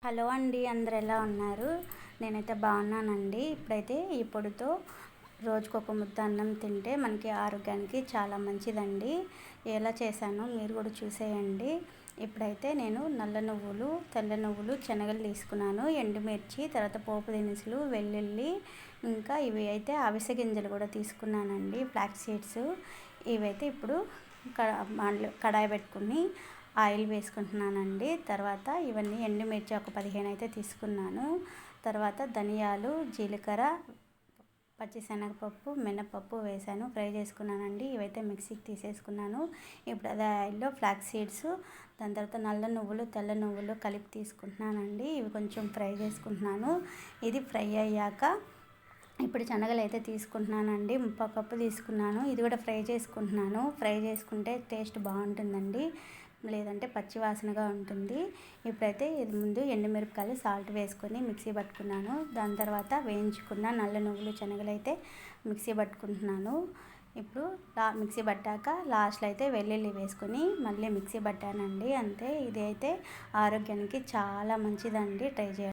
Hello అండి, అందరు ఎలా ఉన్నారు? నేనైతే బాగున్నానండి. ఇప్పుడైతే ఈ పొడితో రోజుకొక ముద్ద అన్నం తింటే మనకి ఆరోగ్యానికి చాలా మంచిదండి. ఎలా చేశానో మీరు కూడా చూసేయండి. ఇప్పుడైతే నేను నల్ల నువ్వులు, తెల్ల నువ్వులు, శనగలు తీసుకున్నాను, ఎండుమిర్చి, తర్వాత పోపు దినుసులు, వెల్లుల్లి, ఇంకా ఇవి అయితే అవిసె గింజలు కూడా తీసుకున్నానండి, ఫ్లాక్స్ సీడ్స్. ఇవైతే ఇప్పుడు కడాయి పెట్టుకుని ఆయిల్ వేసుకుంటున్నానండి. తర్వాత ఇవన్నీ ఎండుమిర్చి ఒక 15 అయితే తీసుకున్నాను. తర్వాత ధనియాలు, జీలకర్ర, పచ్చిశనగపప్పు, మినపప్పు వేసాను, ఫ్రై చేసుకున్నానండి. ఇవైతే మిక్సీకి తీసేసుకున్నాను. ఇప్పుడు అదే ఆయిల్లో ఫ్లాక్స్ సీడ్స్, దాని తర్వాత నల్ల నువ్వులు, తెల్ల నువ్వులు కలిపి తీసుకుంటున్నానండి. ఇవి కొంచెం ఫ్రై చేసుకుంటున్నాను. ఇది ఫ్రై అయ్యాక ఇప్పుడు శనగలు అయితే తీసుకుంటున్నానండి. 3/4 కప్పు తీసుకున్నాను. ఇది కూడా ఫ్రై చేసుకుంటున్నాను. ఫ్రై చేసుకుంటే టేస్ట్ బాగుంటుందండి, లేదంటే పచ్చి వాసనగా ఉంటుంది. ఇప్పుడైతే ఇది ముందు ఎండుమిరపకాయలు, సాల్ట్ వేసుకొని మిక్సీ పట్టుకున్నాను. దాని తర్వాత వేయించుకున్న నల్ల నువ్వులు, శనగలు అయితే మిక్సీ పట్టుకుంటున్నాను. ఇప్పుడు మిక్సీ పట్టాక లాస్ట్లో అయితే వెల్లుల్లి వేసుకొని మళ్ళీ మిక్సీ పట్టానండి. అంతే. ఇది అయితే ఆరోగ్యానికి చాలా మంచిదండి, ట్రై చేయండి.